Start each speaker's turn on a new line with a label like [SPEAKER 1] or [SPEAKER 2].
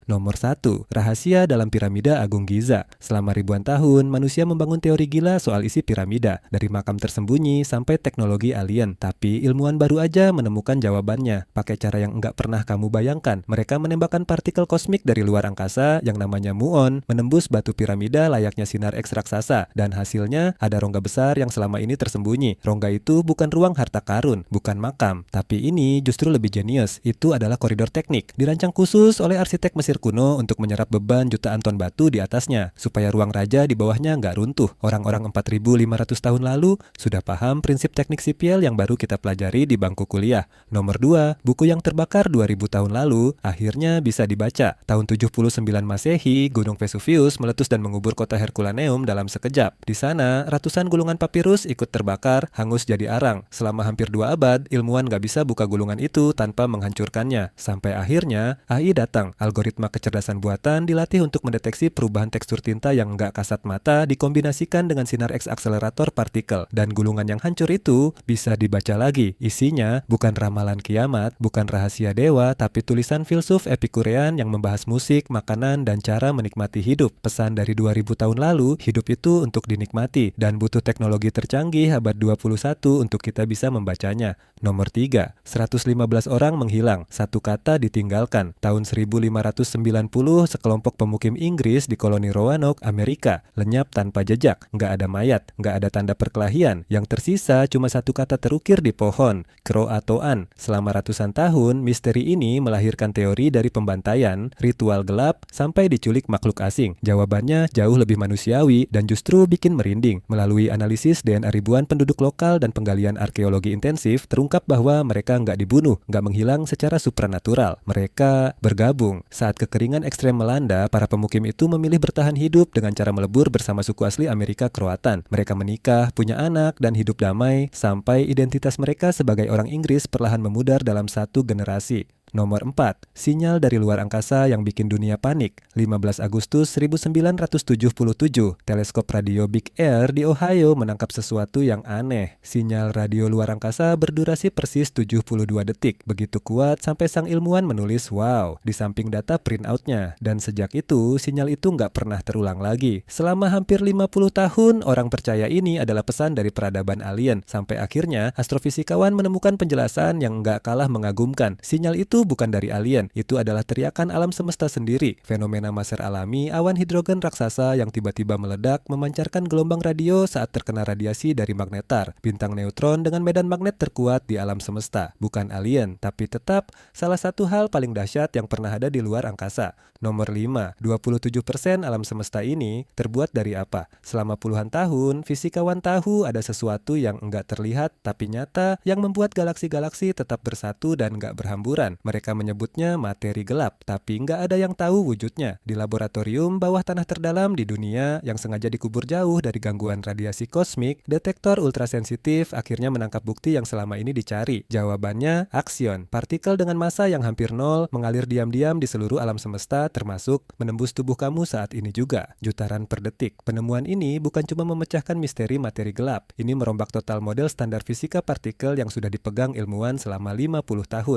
[SPEAKER 1] Nomor 1. Rahasia dalam piramida Agung Giza. Selama ribuan tahun, manusia membangun teori gila soal isi piramida, dari makam tersembunyi sampai teknologi alien. Tapi ilmuwan baru aja menemukan jawabannya. Pakai cara yang enggak pernah kamu bayangkan. Mereka menembakkan partikel kosmik dari luar angkasa yang namanya muon, menembus batu piramida layaknya sinar X raksasa. Dan hasilnya ada rongga besar yang selama ini tersembunyi. Rongga itu bukan ruang harta karun, bukan makam. Tapi ini justru lebih jenius. Itu adalah koridor teknik, dirancang khusus oleh arsitek Mesir kuno untuk menyerap beban jutaan ton batu di atasnya, supaya ruang raja di bawahnya nggak runtuh. Orang-orang 4.500 tahun lalu sudah paham prinsip teknik sipil yang baru kita pelajari di bangku kuliah. Nomor 2, buku yang terbakar 2000 tahun lalu akhirnya bisa dibaca. Tahun 79 Masehi, Gunung Vesuvius meletus dan mengubur kota Herculaneum dalam sekejap. Di sana, ratusan gulungan papirus ikut terbakar, hangus jadi arang. Selama hampir 2 abad, ilmuwan nggak bisa buka gulungan itu tanpa menghancurkannya. Sampai akhirnya, AI datang. Algoritma kecerdasan buatan dilatih untuk mendeteksi perubahan tekstur tinta yang nggak kasat mata dikombinasikan dengan sinar X akselerator partikel. Dan gulungan yang hancur itu bisa dibaca lagi. Isinya bukan ramalan kiamat, bukan rahasia dewa, tapi tulisan filsuf Epikurean yang membahas musik, makanan, dan cara menikmati hidup. Pesan dari 2000 tahun lalu, hidup itu untuk dinikmati, dan butuh teknologi tercanggih abad 21 untuk kita bisa membacanya. Nomor 3, 115 orang menghilang, satu kata ditinggalkan. Tahun 1590, sekelompok pemukim Inggris di koloni Roanoke, Amerika, lenyap tanpa jejak. Nggak ada mayat, nggak ada tanda perkelahian. Yang tersisa cuma satu kata terukir di pohon, Croatoan. Selama ratusan tahun, misteri ini melahirkan teori dari pembantaian, ritual gelap, sampai diculik makhluk asing. Jawabannya jauh lebih manusiawi dan justru bikin merinding. Melalui analisis DNA ribuan penduduk lokal dan penggalian arkeologi intensif, terungkap bahwa mereka nggak dibunuh, nggak menghilang secara supranatural. Mereka bergabung. Saat kekeringan ekstrem melanda, para pemukim itu memilih bertahan hidup dengan cara melebur bersama suku asli Amerika Kroatan. Mereka menikah, punya anak, dan hidup damai sampai identitas mereka sebagai orang Inggris perlahan memudar dalam satu generasi. Nomor 4, sinyal dari luar angkasa yang bikin dunia panik. 15 Agustus 1977, teleskop radio Big Air di Ohio menangkap sesuatu yang aneh. Sinyal radio luar angkasa berdurasi persis 72 detik. Begitu kuat sampai sang ilmuwan menulis wow di samping data printout-nya. Dan sejak itu, sinyal itu nggak pernah terulang lagi. Selama hampir 50 tahun, orang percaya ini adalah pesan dari peradaban alien. Sampai akhirnya, astrofisikawan menemukan penjelasan yang nggak kalah mengagumkan. Sinyal itu bukan dari alien, itu adalah teriakan alam semesta sendiri. Fenomena maser alami, awan hidrogen raksasa yang tiba-tiba meledak memancarkan gelombang radio saat terkena radiasi dari magnetar. Bintang neutron dengan medan magnet terkuat di alam semesta. Bukan alien, tapi tetap salah satu hal paling dahsyat yang pernah ada di luar angkasa. Nomor 5, 27% alam semesta ini terbuat dari apa? Selama puluhan tahun, fisikawan tahu ada sesuatu yang enggak terlihat tapi nyata yang membuat galaksi-galaksi tetap bersatu dan enggak berhamburan. Mereka menyebutnya materi gelap, tapi nggak ada yang tahu wujudnya. Di laboratorium bawah tanah terdalam di dunia yang sengaja dikubur jauh dari gangguan radiasi kosmik, detektor ultrasensitif akhirnya menangkap bukti yang selama ini dicari. Jawabannya, aksion. Partikel dengan massa yang hampir nol mengalir diam-diam di seluruh alam semesta, termasuk menembus tubuh kamu saat ini juga. Jutaran per detik. Penemuan ini bukan cuma memecahkan misteri materi gelap. Ini merombak total model standar fisika partikel yang sudah dipegang ilmuwan selama 50 tahun.